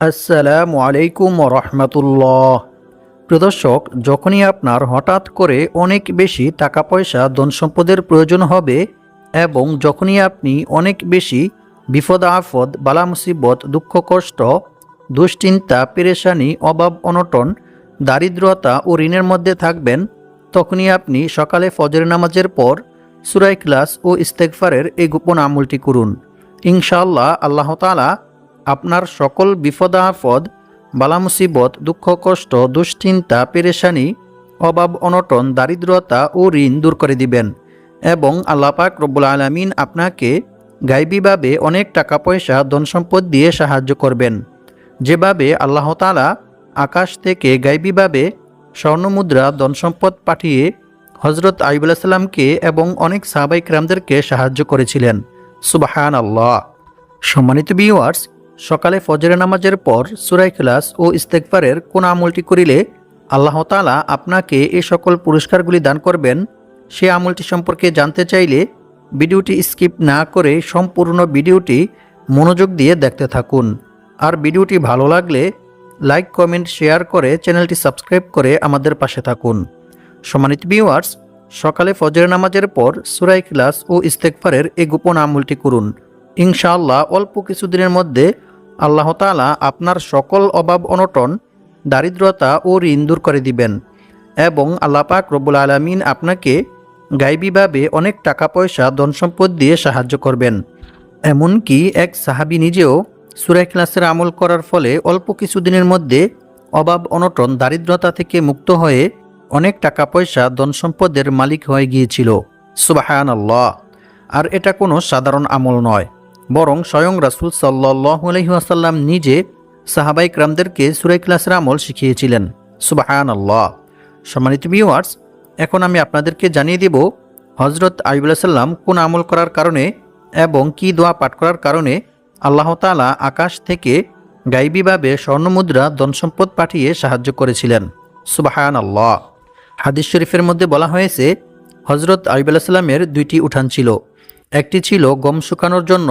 আসসালামু আলাইকুম রহমতুল্লাহ। প্রিয় দর্শক, যখনই আপনার হঠাৎ করে অনেক বেশি টাকা পয়সা ধন সম্পদের প্রয়োজন হবে এবং যখনই আপনি অনেক বেশি বিপদ আপদ বালা মুসিবত দুঃখ কষ্ট দুশ্চিন্তা পেরেশানি অভাব অনটন দারিদ্রতা ও ঋণের মধ্যে থাকবেন, তখনই আপনি সকালে ফজর নামাজের পর সূরা ইখলাস ও ইস্তেগফারের এই গোপন আমলটি করুন। ইনশাআল্লাহ আল্লাহ তাআলা আপনার সকল বিপদ আপদ বালা মুসিবত দুঃখ কষ্ট দুশ্চিন্তা পেরেশানি অভাব অনটন দারিদ্রতা ও ঋণ দূর করে দিবেন এবং আল্লাহ পাক রব্বুল আলামিন আপনাকে গায়বীভাবে অনেক টাকা পয়সা ধন সম্পদ দিয়ে সাহায্য করবেন। যেভাবে আল্লাহ তাআলা আকাশ থেকে গায়বীভাবে স্বর্ণমুদ্রা ধন সম্পদ পাঠিয়ে হযরত আইয়ুব আলাইহিস সালামকে এবং অনেক সাহাবায়ে কিরামদেরকে সাহায্য করেছিলেন। সুবহানাল্লাহ। সম্মানিত ভিউয়ার্স, সকালে ফজরের নামাজের পর সূরা ইখলাস ও ইস্তেগফারের কোন আমলটি করিলে আল্লাহ তাআলা আপনাকে এই সকল পুরস্কারগুলি দান করবেন, সে আমলটি সম্পর্কে জানতে চাইলে ভিডিওটি স্কিপ না করে সম্পূর্ণ ভিডিওটি মনোযোগ দিয়ে দেখতে থাকুন। আর ভিডিওটি ভালো লাগলে লাইক কমেন্ট শেয়ার করে চ্যানেলটি সাবস্ক্রাইব করে আমাদের পাশে থাকুন। সম্মানিত ভিউয়ার্স, সকালে ফজরের নামাজের পর সূরা ইখলাস ও ইস্তেগফারের এই গোপন আমলটি করুন। ইনশাআল্লাহ অল্প কিছুদিনের মধ্যে আল্লাহ তাআলা আপনার সকল অভাব অনটন দারিদ্রতা ও ঋণ দূর করে দিবেন এবং আল্লাহ পাক রব্বুল আলামিন আপনাকে গায়বীভাবে অনেক টাকা পয়সা ধন সম্পদ দিয়ে সাহায্য করবেন। এমনকি এক সাহাবী নিজেও সূরা ইখলাসের আমল করার ফলে অল্প কিছুদিনের মধ্যে অভাব অনটন দারিদ্রতা থেকে মুক্ত হয়ে অনেক টাকা পয়সা ধন সম্পদের মালিক হয়ে গিয়েছিল। সুবহানাল্লাহ। আর এটা কোনো সাধারণ আমল নয়, বরং স্বয়ং রাসূল সাল্লাল্লাহু আলাইহি ওয়াসাল্লাম নিজে সাহাবায়ে কিরামদেরকে সূরা ইখলাসের আমল শিখিয়েছিলেন। সুবহানাল্লাহ। সম্মানিত ভিউয়ার্স, এখন আমি আপনাদেরকে জানিয়ে দেব হযরত আইয়ুব আলাইহিস সালাম কোন আমল করার কারণে এবং কি দোয়া পাঠ করার কারণে আল্লাহ তাআলা আকাশ থেকে গায়বীভাবে স্বর্ণমুদ্রা ধন সম্পদ পাঠিয়ে সাহায্য করেছিলেন। সুবহানাল্লাহ। হাদিস শরীফের মধ্যে বলা হয়েছে হযরত আইয়ুব আলাইহিস সালামের দুইটি উঠান ছিল, একটি ছিল গম শুকানোর জন্য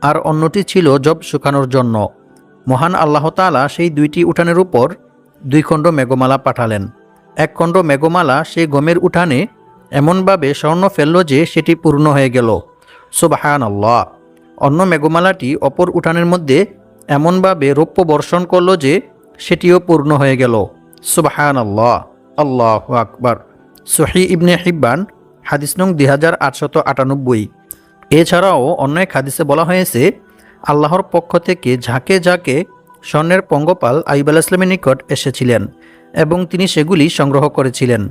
আর অন্যটি ছিল জব শুকানোর জন্য। মহান আল্লাহ তাআলা সেই দুইটি উঠানের উপর 2 খণ্ড মেঘমালা পাঠালেন। এক খণ্ড মেঘমালা সেই গমের উঠানে এমনভাবে স্বর্ণ ফেলল যে সেটি পূর্ণ হয়ে গেল। সুবহানাল্লাহ। অন্য মেঘমালাটি অপর উঠানের মধ্যে এমনভাবে রৌপ্য বর্ষণ করল যে সেটিও পূর্ণ হয়ে গেল। সুবহানাল্লাহ। আল্লাহু আকবার। সহিহ ইবনে হিব্বান হাদিস নং 2898। এছাড়াও অন্য এক হাদিসে বলা হয়েছে আল্লাহর পক্ষ থেকে ঝাঁকে ঝাঁকে স্বর্ণের পঙ্গপাল আইয়ুব আলাইহিস সালামের নিকট এসেছিলেন এবং তিনি সেগুলি সংগ্রহ করেছিলেন।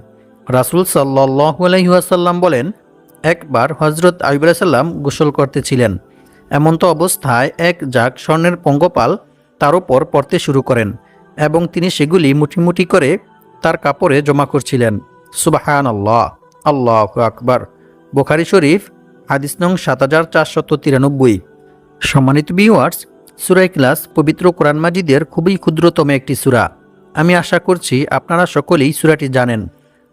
রাসূল সাল্লাল্লাহু আলাইহি ওয়াসাল্লাম বলেন, একবার হযরত আইয়ুব আলাইহিস সালাম গোসল করতেছিলেন, এমন্ত অবস্থায় এক ঝাঁক স্বর্ণের পঙ্গপাল তার উপর পড়তে শুরু করেন এবং তিনি সেগুলি মুঠি মুঠি করে তার কাপড়ে জমা করছিলেন। সুবহানাল্লাহ। আল্লাহু আকবার। বুখারী শরীফ হাদিস নং 7493। সম্মানিত ভিউয়ার্স, সূরা ইখলাস পবিত্র কোরআন মাজিদের খুবই ক্ষুদ্রতম একটি সূরা। আমি আশা করছি আপনারা সকলেই সূরাটি জানেন।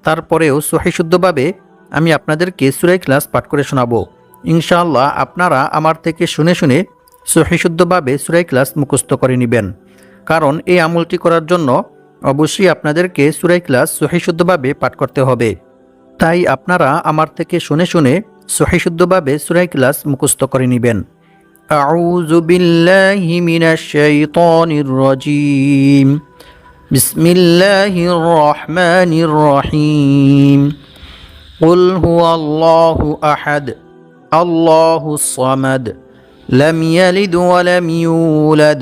তারপরেও সহিশুদ্ধভাবে আমি আপনাদেরকে সূরা ইখলাস পাঠ করে শোনাবো। ইনশাআল্লাহ আপনারা আমার থেকে শুনে শুনে সহিশুদ্ধভাবে সূরা ইখলাস মুখস্থ করে নেবেন, কারণ এই আমলটি করার জন্য অবশ্যই আপনাদেরকে সূরা ইখলাস সহিশুদ্ধভাবে পাঠ করতে হবে। তাই আপনারা আমার থেকে শুনে শুনে সহিশুদ্ধভাবে সূরা ইখলাস মুখস্থ করে নেবেন। আউযু বিল্লাহি মিনাশ শাইতানির রাজীম। বিসমিল্লাহির রহমানির রহিম। কুল হুয়াল্লাহু আহাদ আল্লাহুস সামাদ লাম ইয়ালিদ ওয়া লাম ইউলাদ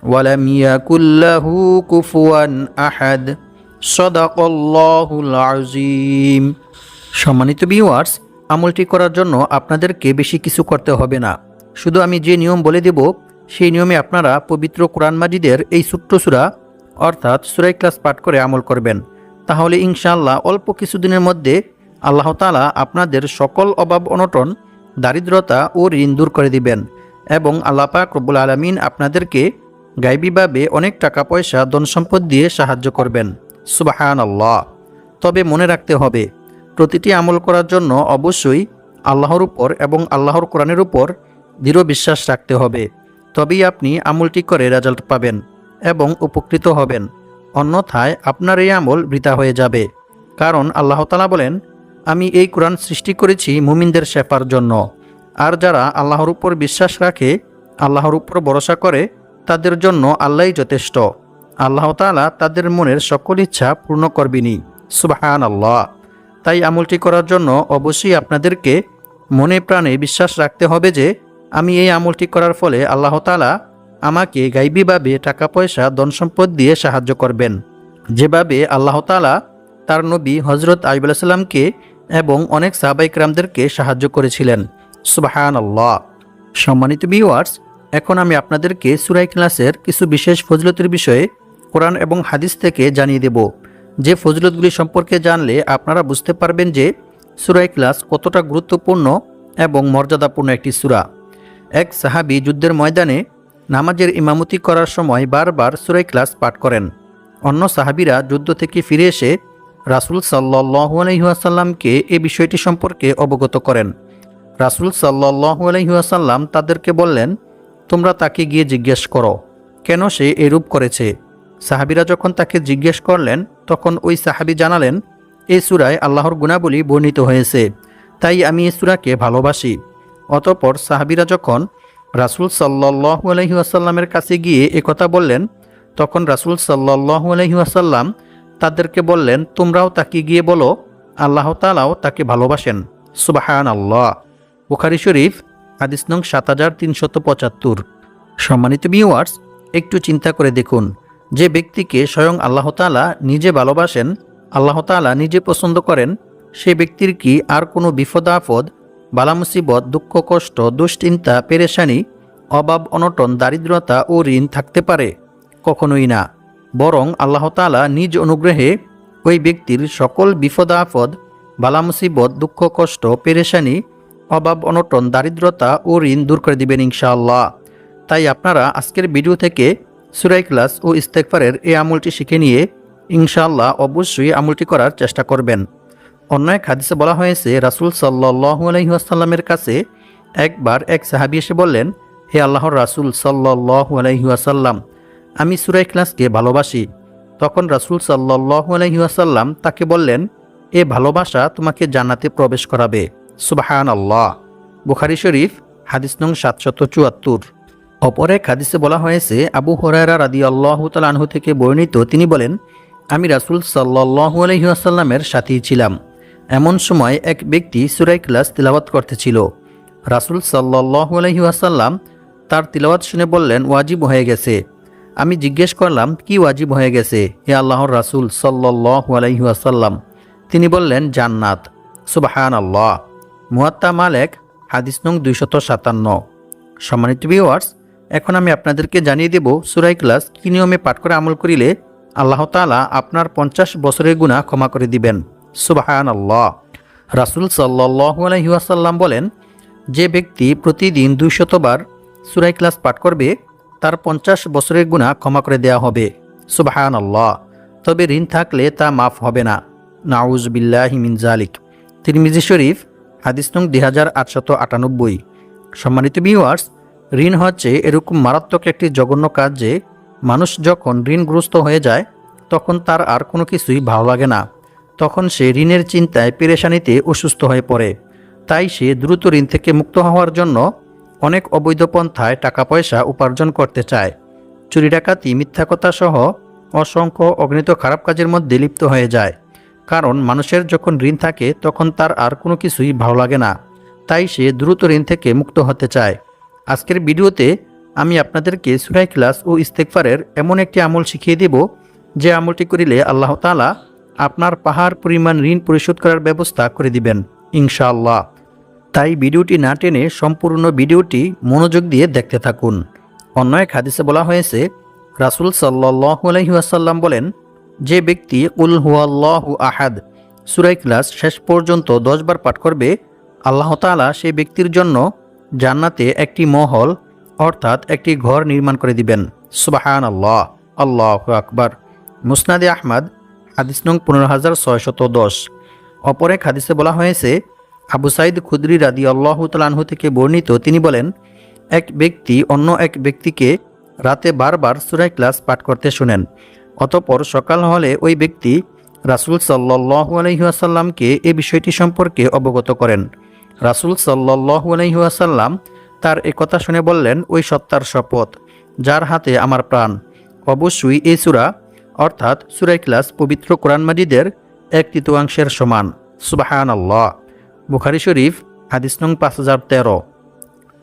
ওয়া লাম ইয়াকুল লাহু কুফুয়ান আহাদ। সাদাকাল্লাহুল আযীম। সম্মানিত ভিউয়ার্স, আমলটি করার জন্য আপনাদেরকে বেশি কিছু করতে হবে না। শুধু আমি যে নিয়ম বলে দেব সেই নিয়মে আপনারা পবিত্র কোরআন মাজিদের এই ছোট্ট সূরা অর্থাৎ সূরা ইখলাস পাঠ করে আমল করবেন। তাহলে ইনশাআল্লাহ অল্প কিছুদিনের মধ্যে আল্লাহ তাআলা আপনাদের সকল অভাব অনটন দারিদ্রতা ও ঋণ দূর করে দিবেন এবং আল্লাহ পাক রব্বুল আলামিন আপনাদেরকে গায়বীভাবে অনেক টাকা পয়সা ধন সম্পদ দিয়ে সাহায্য করবেন। সুবহানাল্লাহ। তবে মনে রাখতে হবে, প্রতিটি আমল করার জন্য অবশ্যই আল্লাহর উপর এবং আল্লাহর কোরআনের উপর দৃঢ় বিশ্বাস রাখতে হবে, তবেই আপনি আমলটি করে রেজাল্ট পাবেন। এবং উপকৃত হবেন, অন্যথায় আপনার এই আমল বৃথা হয়ে যাবে। কারণ আল্লাহ তাআলা বলেন, আমি এই কোরআন সৃষ্টি করেছি মুমিনদের শেফার জন্য, আর যারা আল্লাহর উপর বিশ্বাস রাখে, আল্লাহর উপর ভরসা করে, তাদের জন্য আল্লাহই যথেষ্ট। আল্লাহ তাআলা তাদের মনের সকল ইচ্ছা পূর্ণ করবেনই। সুবহানাল্লাহ। তাই আমলটি করার জন্য অবশ্যই আপনাদেরকে মনে প্রাণে বিশ্বাস রাখতে হবে যে আমি এই আমলটি করার ফলে আল্লাহ তাআলা আমাকে গাইবীভাবে টাকা পয়সা ধন সম্পদ দিয়ে সাহায্য করবেন, যেভাবে আল্লাহ তাআলা তার নবী হযরত আইয়ুব আলাইহিস সালামকে এবং অনেক সাহাবা ইকরামদেরকে সাহায্য করেছিলেন। সুবহানাল্লাহ। সম্মানিত ভিউয়ার্স, এখন আমি আপনাদেরকে সূরা ইখলাসের কিছু বিশেষ ফজিলতের বিষয়ে কোরআন এবং হাদিস থেকে জানিয়ে দেব, যে ফজিলতগুলি সম্পর্কে জানলে আপনারা বুঝতে পারবেন যে সূরা ইখলাস কতটা গুরুত্বপূর্ণ এবং মর্যাদাপূর্ণ একটি সূরা। এক সাহাবী যুদ্ধের ময়দানে নামাজের ইমামতি করার সময় বারবার সূরা ইখলাস পাঠ করেন। অন্য সাহাবীরা যুদ্ধ থেকে ফিরে এসে রাসূল সাল্লাল্লাহু আলাইহি ওয়াসাল্লামকে এই বিষয়টি সম্পর্কে অবগত করেন। রাসূল সাল্লাল্লাহু আলাইহি ওয়াসাল্লাম তাদেরকে বললেন, তোমরা তাকে গিয়ে জিজ্ঞেস করো কেন সে এরূপ করেছে। সাহাবীরা যখন তাকে জিজ্ঞেস করলেন, তখন ওই সাহাবী জানালেন, এই সূরায় আল্লাহর গুণাবলী বর্ণিত হয়েছে, তাই আমি এই সূরাকে ভালোবাসি। অতঃপর সাহাবীরা যখন রাসূল সাল্লাল্লাহু আলাইহি ওয়াসাল্লামের কাছে গিয়ে একথা বললেন, তখন রাসূল সাল্লাল্লাহু আলাইহি ওয়াসাল্লাম তাদেরকে বললেন, তোমরাও তাকে গিয়ে বলো আল্লাহ তাআলাও তাকে ভালোবাসেন। সুবহানাল্লাহ। বুখারী শরীফ, হাদিস নং 7375। সম্মানিত ভিউয়ার্স, একটু চিন্তা করে দেখুন, যে ব্যক্তিকে স্বয়ং আল্লাহ তাআলা নিজে ভালোবাসেন, আল্লাহ তাআলা নিজে পছন্দ করেন, সে ব্যক্তির কি আর কোনো বিপদ আপদ, বালা মুসিবত, দুঃখ কষ্ট, দুশ্চিন্তা, পেরেশানি, অভাব অনটন, দারিদ্রতা ও ঋণ থাকতে পারে? কখনোই না। বরং আল্লাহ তাআলা নিজ অনুগ্রহে ওই ব্যক্তির সকল বিপদ আপদ, বালা মুসিবত, দুঃখ কষ্ট, পেরেশানি, অভাব অনটন, দারিদ্রতা ও ঋণ দূর করে দিবেন ইনশাআল্লাহ। তাই আপনারা আজকের ভিডিও থেকে সূরা ইখলাস ও ইস্তেগফারের এই আমলটি শিখে নিয়ে ইনশাআল্লাহ অবশ্যই আমলটি করার চেষ্টা করবেন। অন্য এক হাদিসে বলা হয়েছে, রাসূল সাল্লাল্লাহু আলাইহি ওয়াসাল্লামের কাছে একবার এক সাহাবী এসে বললেন, হে আল্লাহর রাসূল সাল্লাল্লাহু আলাইহি ওয়াসাল্লাম, আমি সূরা ইখলাসকে ভালোবাসি। তখন রাসূল সাল্লাল্লাহু আলাইহি ওয়াসাল্লাম তাকে বললেন, এ ভালোবাসা তোমাকে জান্নাতে প্রবেশ করাবে। সুবহানাল্লাহ। বুখারী শরীফ, হাদিস নং 774। অপর এক হাদিসে বলা হয়েছে, আবু হুরায়রা রাদিয়াল্লাহু তাআলা আনহু থেকে বর্ণিত, তিনি বলেন, আমি রাসূল সাল্লাল্লাহু আলাইহি ওয়াসাল্লামের সাথী ছিলাম। এমন সময় এক ব্যক্তি সূরা ইখলাস তিলাওয়াত করতেছিল। রাসূল সাল্লাল্লাহু আলাইহি ওয়াসাল্লাম তার তিলাওয়াত শুনে বললেন, ওয়াজিব হয়ে গেছে। আমি জিজ্ঞেস করলাম, কি ওয়াজিব হয়ে গেছে হে আল্লাহর রাসূল সাল্লাল্লাহু আলাইহি ওয়াসাল্লাম? তিনি বললেন, জান্নাত। সুবহানাল্লাহ। মুয়াত্তা মালিক, হাদিস নং 257। সম্মানিত ভিউয়ার্স, এখন আমি আপনাদেরকে জানিয়ে দেব সূরা ইখলাস কি নিয়মে পাঠ করে আমল করিলে আল্লাহ তাআলা আপনার 50 বছরের গুনাহ ক্ষমা করে দিবেন। সুবহানাল্লাহ। রাসূল সাল্লাল্লাহু আলাইহি ওয়াসাল্লাম বলেন, যে ব্যক্তি প্রতিদিন 200 বার সূরা ইখলাস পাঠ করবে, তার 50 বছরের গুনাহ ক্ষমা করে দেওয়া হবে। সুবহানাল্লাহ। তবে ঋণ থাকলে তা মাফ হবে না। নাউযু বিল্লাহি মিন যালিক। তিরমিজি শরীফ, হাদিস নং 2898। সম্মানিত ভিউয়ার্স, ঋণ হচ্ছে এরকম মারাত্মক একটি জঘন্য কাজ যে মানুষ যখন ঋণগ্রস্ত হয়ে যায়, তখন তার আর কোনো কিছুই ভালো লাগে না। তখন সে ঋণের চিন্তায় পেরেশানিতে অসুস্থ হয়ে পড়ে। তাই সে দ্রুত ঋণ থেকে মুক্ত হওয়ার জন্য অনেক অবৈধ পন্থায় টাকা পয়সা উপার্জন করতে চায়। চুরি ডাকাতি, মিথ্যা কথা সহ অসংখ্য অগণিত খারাপ কাজের মধ্যে লিপ্ত হয়ে যায়। কারণ মানুষের যখন ঋণ থাকে তখন তার আর কোনো কিছুই ভালো লাগে না, তাই সে দ্রুত ঋণ থেকে মুক্ত হতে চায়। আজকের ভিডিওতে আমি আপনাদেরকে সূরা ইখলাস ও ইস্তেগফারের এমন একটি আমল শিখিয়ে দেব, যে আমলটি করিলে আল্লাহ তাআলা আপনার পাহাড় পরিমাণ ঋণ পরিশোধ করার ব্যবস্থা করে দিবেন ইনশাআল্লাহ। তাই ভিডিওটি না টেনে সম্পূর্ণ ভিডিওটি মনোযোগ দিয়ে দেখতে থাকুন। অন্য এক হাদিসে বলা হয়েছে, রাসূল সাল্লাল্লাহু আলাইহি ওয়াসাল্লাম বলেন, যে ব্যক্তি কুল হুয়াল্লাহু আহাদ সূরা ইখলাস শেষ পর্যন্ত 10 বার পাঠ করবে, আল্লাহ তাআলা সেই ব্যক্তির জন্য জান্নাতে একটি মহল অর্থাৎ একটি ঘর নির্মাণ করে দিবেন। সুবহানাল্লাহ। আল্লাহু আকবার। মুসনাদে আহমদ, হাদিস নং 15610। অপর এক হাদিসে বলা হয়েছে, আবু সাঈদ খুদরি রাদিয়াল্লাহু তাআলা আনহু থেকে বর্ণিত, তিনি বলেন, এক ব্যক্তি অন্য এক ব্যক্তিকে রাতে বারবার সূরা ইখলাস পাঠ করতে শুনেন। অতঃপর সকাল হলে ওই ব্যক্তি রাসূল সাল্লাল্লাহু আলাইহি ওয়াসাল্লামকে এই বিষয়টি সম্পর্কে অবগত করেন। রাসূল সাল্লাল্লাহু আলাইহি ওয়াসাল্লাম তার এ কথা শুনে বললেন, ওই সত্তার শপথ যার হাতে আমার প্রাণ, অবশ্যই এই সূরা অর্থাৎ সূরা ইখলাস পবিত্র কোরআন মাজিদের 1/3 সমান। সুবহানাল্লাহ। বুখারী শরীফ হাদিস নং 5013।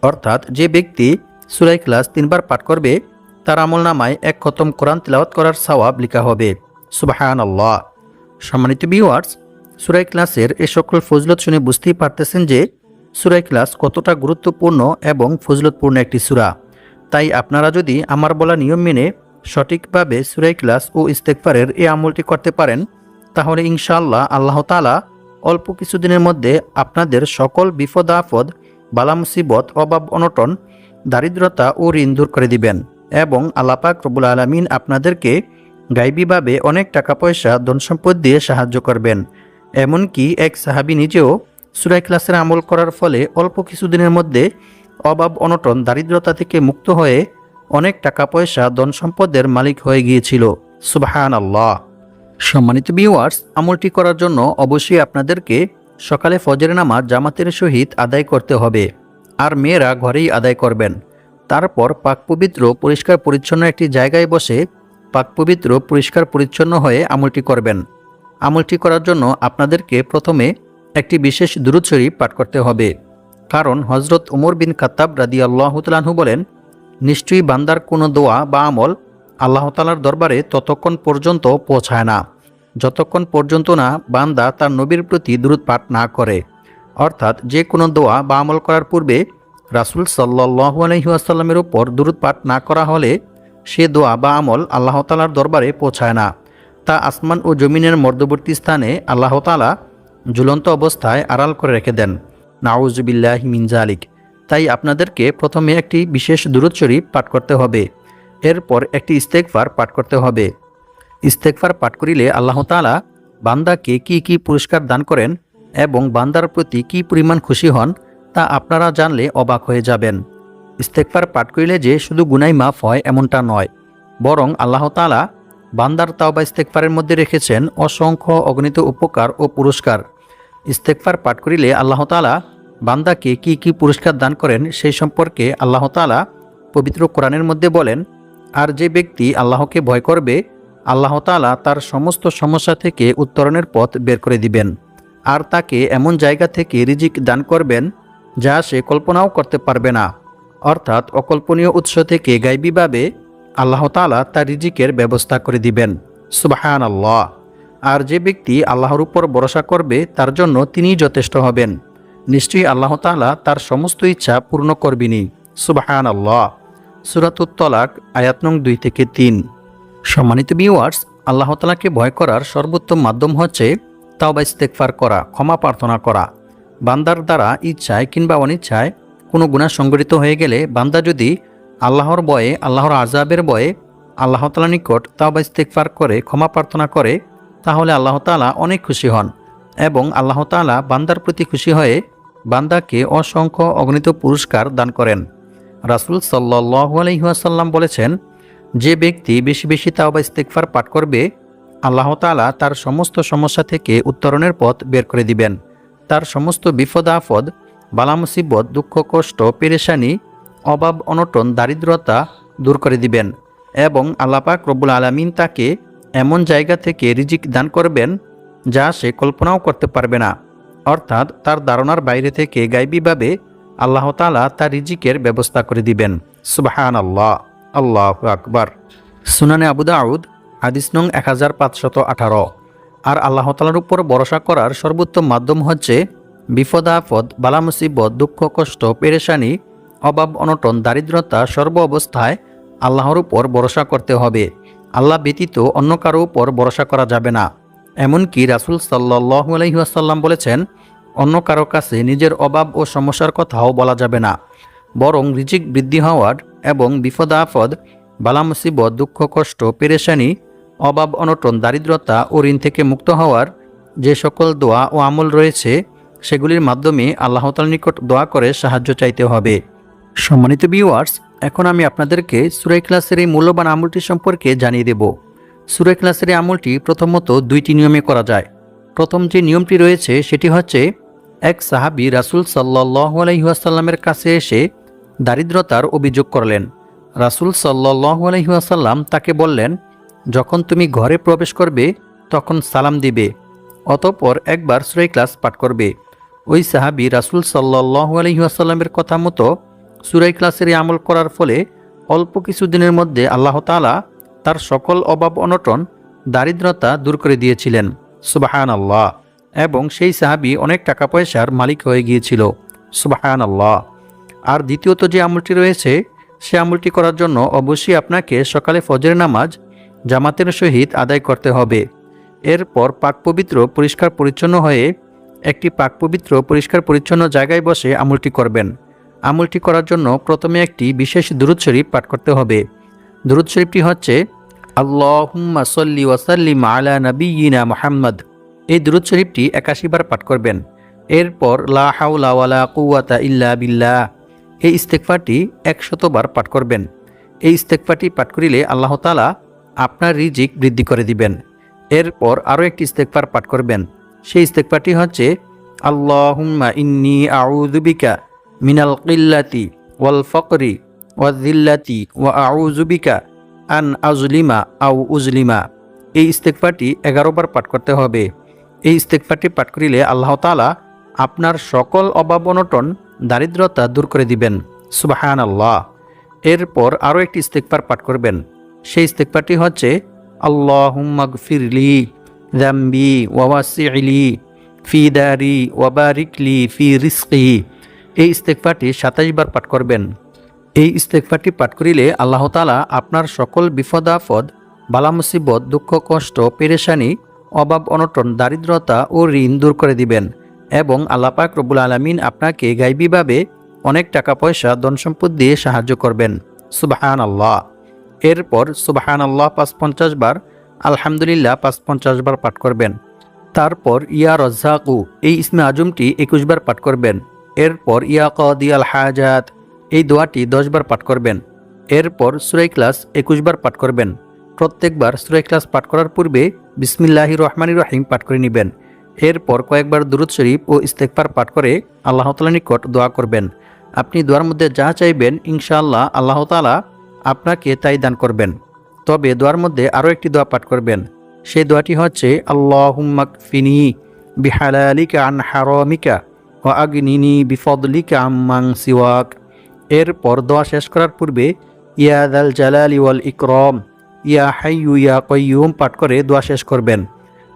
অর্থাৎ যে ব্যক্তি সূরা ইখলাস 3 বার পাঠ করবে তার আমলনামায় 1 খতম কোরআন তিলাওয়াত করার সওয়াব লেখা হবে। সুবহানাল্লাহ। সম্মানিত ভিউয়ার্স, সূরা ইখলাসের এই সকল ফজিলত শুনে বুঝতেই পারতেছেন যে সূরা ইখলাস কতটা গুরুত্বপূর্ণ এবং ফজিলতপূর্ণ একটি সূরা। তাই আপনারা যদি আমার বলা নিয়ম মেনে সঠিকভাবে সূরা ইখলাস ও ইস্তেগফারের এই আমলটি করতে পারেন, তাহলে ইনশাআল্লাহ আল্লাহ তাআলা অল্প কিছুদিনের মধ্যে আপনাদের সকল বিপদ আপদ, বালা মুসিবত, অভাব অনটন, দারিদ্রতা ও ঋণ দূর করে দিবেন এবং আল্লাহ পাক রব্বুল আলামিন আপনাদেরকে গায়বীভাবে অনেক টাকা পয়সা, ধন সম্পদ দিয়ে সাহায্য করবেন। এমনকি এক সাহাবী নিজেও সূরা ইখলাসের আমল করার ফলে অল্প কিছুদিনের মধ্যে অভাব অনটন, দারিদ্রতা থেকে মুক্ত হয়ে অনেক টাকা পয়সা, ধন সম্পদের মালিক হয়ে গিয়েছিল। সুবহানাল্লাহ। সম্মানিত ভিউয়ার্স, আমলটি করার জন্য অবশ্যই আপনাদেরকে সকালে ফজরের নামাজ জামাতের সহিত আদায় করতে হবে, আর মেয়েরা ঘরেই আদায় করবেন। তারপর পাক পবিত্র পরিষ্কার পরিচ্ছন্ন একটি জায়গায় বসে পাক পবিত্র পরিষ্কার পরিচ্ছন্ন হয়ে আমলটি করবেন। আমলটি করার জন্য আপনাদেরকে প্রথমে একটি বিশেষ দুরূদ শরীফ পাঠ করতে হবে, কারণ হযরত ওমর বিন খাত্তাব রাদিয়াল্লাহু তাআলা আনহু বলেন, নিশ্চয়ই বান্দার কোনো দোয়া বা আমল আল্লাহ তাআলার দরবারে ততক্ষণ পর্যন্ত পৌঁছায় না যতক্ষণ পর্যন্ত না বান্দা তার নবীর প্রতি দুরূদ পাঠ না করে। অর্থাৎ যে কোনো দোয়া বা আমল করার পূর্বে রাসূল সাল্লাল্লাহু আলাইহি ওয়াসাল্লামের উপর দুরূদ পাঠ না করা হলে সে দোয়া বা আমল আল্লাহ তাআলার দরবারে পৌঁছায় না। তা আসমান ও জমিনের মধ্যবর্তী স্থানে আল্লাহ তাআলা ঝুলন্ত অবস্থায় আড়াল করে রেখে দেন। নাউযুবিল্লাহি মিন যালিক। তাই আপনাদেরকে প্রথমে একটি বিশেষ দুরূদ শরীফ পাঠ করতে হবে, এরপর একটি ইস্তেগফার পাঠ করতে হবে। ইস্তেগফার পাঠ করিলে আল্লাহ তাআলা বান্দাকে কি পুরস্কার দান করেন এবং বান্দার প্রতি কি পরিমাণ খুশি হন তা আপনারা জানলে অবাক হয়ে যাবেন। ইস্তেগফার পাঠ করিলে যে শুধু গুনাহ মাফ হয় এমনটা নয়, বরং আল্লাহ তাআলা বান্দার তাওবা ইস্তেগফারের মধ্যে রেখেছেন অসংখ্য অগণিত উপকার ও পুরস্কার। ইস্তেগফার পাঠ করিলে আল্লাহ তাআলা বান্দাকে কি পুরস্কার দান করেন সেই সম্পর্কে আল্লাহ তাআলা পবিত্র কোরআনের মধ্যে বলেন, আর যে ব্যক্তি আল্লাহকে ভয় করবে আল্লাহ তাআলা তার সমস্ত সমস্যা থেকে উত্তরণের পথ বের করে দিবেন, আর তাকে এমন জায়গা থেকে রিজিক দান করবেন যা সে কল্পনাও করতে পারবে না। অর্থাৎ অকল্পনীয় উৎস থেকে গায়বীভাবে আল্লাহ তাআলা তার রিজিকের ব্যবস্থা করে দিবেন। সুবহানাল্লাহ। আর যে ব্যক্তি আল্লাহর উপর ভরসা করবে তার জন্য তিনিই যথেষ্ট হবেন। নিশ্চয়ই আল্লাহ তাআলা তার সমস্ত ইচ্ছা পূর্ণ করবেনই। সুবহানাল্লাহ। সূরাতুত তলাক আয়াত নং 2-3। সম্মানিত ভিউয়ার্স, আল্লাহ তাআলাকে ভয় করার সর্বোত্তম মাধ্যম হচ্ছে তাওবা ইস্তেগফার করা, ক্ষমা প্রার্থনা করা। বান্দার দ্বারা ইচ্ছায় কিংবা অনিচ্ছায় কোনো গুনাহ সংঘটিত হয়ে গেলে বান্দা যদি আল্লাহর ভয়ে, আল্লাহর আযাবের ভয়ে আল্লাহ তাআলার নিকট তাওবা ইস্তেগফার করে ক্ষমা প্রার্থনা করে, তাহলে আল্লাহ তাআলা অনেক খুশি হন এবং আল্লাহ তাআলা বান্দার প্রতি খুশি হয়ে বান্দাকে অসংখ্য অগণিত পুরস্কার দান করেন। রাসূল সাল্লাল্লাহু আলাইহি ওয়াসাল্লাম বলেছেন, যে ব্যক্তি বেশি বেশি তাওবা ইস্তেগফার পাঠ করবে আল্লাহ তাআলা তার সমস্ত সমস্যা থেকে উত্তরণের পথ বের করে দিবেন, তার সমস্ত বিপদ আপদ, বালা মুসিবত, দুঃখ কষ্ট, পেরেশানি, অভাব অনটন, দারিদ্রতা দূর করে দিবেন এবং আল্লাহ পাক রব্বুল আলামিন তাকে এমন জায়গা থেকে রিজিক দান করবেন যা সে কল্পনাও করতে পারবে না। অর্থাৎ তার ধারণার বাইরে থেকে গায়বীভাবে আল্লাহ তাআলা তার রিজিকের ব্যবস্থা করে দিবেন। সুবহানাল্লাহ। আল্লাহু আকবার। সুনানে আবু দাউদ হাদিস নং 1518। আর আল্লাহ তাআলার উপর ভরসা করার সর্বোত্তম মাধ্যম হচ্ছে বিপদ আপদ, বালা মুসিবত, দুঃখ কষ্ট, পেরেশানি, অভাব অনটন, দারিদ্রতা সর্ব অবস্থায় আল্লাহর উপর ভরসা করতে হবে। আল্লাহ ব্যতীত অন্য কারো উপর ভরসা করা যাবে না। এমনকি রাসূল সাল্লাল্লাহু আলাইহি ওয়াসাল্লাম বলেছেন, অন্য কারো কাছে নিজের অভাব ও সমস্যার কথাও বলা যাবে না, বরং রিজিক বৃদ্ধি হওয়ার এবং বিপদ আপদ, বালা মুসিবত, দুঃখ কষ্ট, পেরেশানি, অভাব অনটন, দারিদ্রতা ও ঋণ থেকে মুক্ত হওয়ার যে সকল দোয়া ও আমল রয়েছে সেগুলির মাধ্যমে আল্লাহ তাআলার নিকট দোয়া করে সাহায্য চাইতে হবে। সম্মানিত ভিউয়ার্স, এখন আমি আপনাদেরকে সূরা ইখলাসের এই মূল্যবান আমলটি সম্পর্কে জানিয়ে দেব। সূরা ইখলাসের এই আমলটি প্রথমত দুইটি নিয়মে করা যায়। প্রথম যে নিয়মটি রয়েছে সেটি হচ্ছে, এক সাহাবী রাসূল সাল্লাল্লাহু আলাইহি ওয়াসাল্লামের কাছে এসে দারিদ্রতার অভিযোগ করলেন। রাসূল সাল্লাল্লাহু আলাইহি ওয়াসাল্লাম তাকে বললেন, যখন তুমি ঘরে প্রবেশ করবে তখন সালাম দিবে, অতঃপর একবার সূরা ইখলাস পাঠ করবে। ওই সাহাবী রাসূল সাল্লাল্লাহু আলাইহি ওয়াসাল্লামের কথা মতো সূরা ইখলাসের এই আমল করার ফলে অল্প কিছুদিনের মধ্যে আল্লাহ তাআলা তার সকল অভাব অনটন, দারিদ্রতা দূর করে দিয়েছিলেন। সুবহানাল্লাহ। এবং সেই সাহাবী অনেক টাকা পয়সার মালিক হয়ে গিয়েছিল। সুবহানাল্লাহ। আর দ্বিতীয়ত যে আমলটি রয়েছে, সে আমলটি করার জন্য অবশ্যই আপনাকে সকালে ফজরের নামাজ জামাতের সহিত আদায় করতে হবে। এরপর পাক পবিত্র পরিষ্কার পরিচ্ছন্ন হয়ে একটি পাক পবিত্র পরিষ্কার পরিচ্ছন্ন জায়গায় বসে আমলটি করবেন। আমলটি করার জন্য প্রথমে একটি বিশেষ দুরূদ শরীফ পাঠ করতে হবে। দুরূদ শরীফটি হচ্ছে, আল্লাহুম্মা সাল্লি ওয়া সাল্লিম আলা নাবিয়িনা মুহাম্মদ। এই দুরূদ শরীফটি ৮১ বার পাঠ করবেন। এরপর লা হাওলা ওয়ালা কুওয়াতা ইল্লা বিল্লাহ, এই ইস্তেগফারটি ১০০ বার পাঠ করবেন। এই ইস্তেগফারটি পাঠ করিলে আল্লাহ তাআলা আপনার রিজিক বৃদ্ধি করে দিবেন। এরপর আরও একটি ইস্তেগফার পাঠ করবেন। সেই ইস্তেগফারটি হচ্ছে, আল্লাহুম্মা ইন্নী আউযু বিকা মিনাল কিল্লাতি ওয়াল ফাকরি ওয়াল যিল্লাতি ওয়া আউযু বিকা আন আজলিমা আও উজলিমা। এই ইস্তেগফারটি ১১ বার পাঠ করতে হবে। এই ইস্তেগফারটি পাঠ করিলে আল্লাহ তাআলা আপনার সকল অভাব অনটন, দারিদ্রতা দূর করে দিবেন। সুবহানাল্লাহ। এরপর আরও একটি ইস্তেগফার পাঠ করবেন। সেই ইস্তেগফারটি হচ্ছে, আল্লাহুম্মা গফিরলি যামবি ওয়া ওয়াসি'লি ফি দারি ওয়া বারিকলি ফি রিজকি। এই ইস্তেগফারটি ২৭ বার পাঠ করবেন। এই ইস্তেগফারটি পাঠ করিলে আল্লাহ তাআলা আপনার সকল বিপদ আপদ, বালা মুসিবত, দুঃখ কষ্ট, পেরেশানি, অভাব অনটন, দারিদ্রতা ও ঋণ দূর করে দিবেন এবং আল্লাহ পাক রব্বুল আলামিন আপনাকে গায়বীভাবে অনেক টাকা পয়সা, ধন সম্পদ দিয়ে সাহায্য করবেন। সুবহানাল্লাহ। এরপর সুবহানাল্লাহ ৫৫ বার, আলহামদুলিল্লাহ ৫৫ বার পাঠ করবেন। তারপর ইয়া রাজ্জাকু, এই ইসমে আজমটি ২১ বার পাঠ করবেন। এরপর ইয়া কাদি আল হাজাত, এই দোয়াটি ১০ বার পাঠ করবেন। এরপর সূরা ইখলাস ২১ বার পাঠ করবেন। প্রত্যেকবার সূরা ইখলাস পাঠ করার পূর্বে বিসমিল্লাহির রহমানির রহিম পাঠ করে নেবেন। এরপর কয়েকবার দুরূদ শরীফ ও ইস্তেগফার পাঠ করে আল্লাহ তাআলার নিকট দোয়া করবেন। আপনি দোয়ার মধ্যে যা চাইবেন ইনশাআল্লাহ আল্লাহ তাআলা আপনাকে তাই দান করবেন। তবে দোয়ার মধ্যে আরও একটি দোয়া পাঠ করবেন। সেই দোয়াটি হচ্ছে, আল্লাহুম্মা কফিনি বিহালালিকা আন হারামিকা ওয়া আগনিনি বিফদলিকা আম্মান সিওয়াক। এরপর দোয়া শেষ করার পূর্বে ইয়া যাল জালালি ওয়াল ইকরাম, ইয়া হাইয়ু ইয়া কাইয়ুম পাঠ করে দোয়া শেষ করবেন।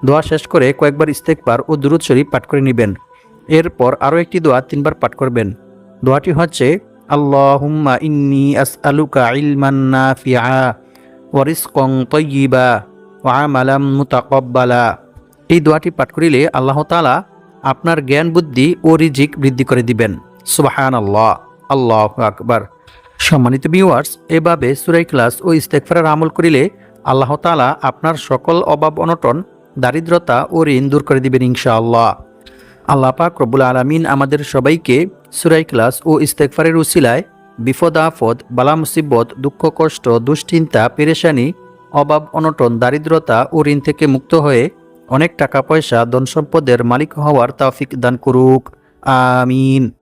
দোয়া শেষ করে কয়েকবার ইস্তেগফার ও দুরূদ শরীফ পাঠ করে নেবেন। এরপর আরও একটি দোয়া ৩ বার পাঠ করবেন। দোয়াটি হচ্ছে, আল্লাহুম্মা ইন্নী আসআলুকা ইলমান নাফিআ ওয়া রিজকান তাইয়্যিবা ওয়া আমালাম মুতাকাব্বালা। এই দোয়াটি পাঠ করিলে আল্লাহ তাআলা আপনার জ্ঞান, বুদ্ধি ও রিজিক বৃদ্ধি করে দিবেন। সুবহানাল্লাহ। আল্লাহু আকবার। সম্মানিত ভিউয়ার্স, এভাবে সূরা ইখলাস ও ইস্তেগফারের আমল করিলে আল্লাহ তাআলা আপনার সকল অভাব অনটন, দারিদ্রতা ও ঋণ দূর করে দিবেন ইনশাআল্লাহ। আল্লাহ পাক রব্বুল আলামিন আমাদের সবাইকে সূরা ইখলাস ও ইস্তেগফারের উসিলায় বিপদ আপদ, বালা মুসিবত, দুঃখ কষ্ট, দুশ্চিন্তা, পেরেশানি, অভাব অনটন, দারিদ্রতা ও ঋণ থেকে মুক্ত হয়ে অনেক টাকা পয়সা, ধন সম্পদের মালিক হওয়ার তৌফিক দান করুক। আমিন।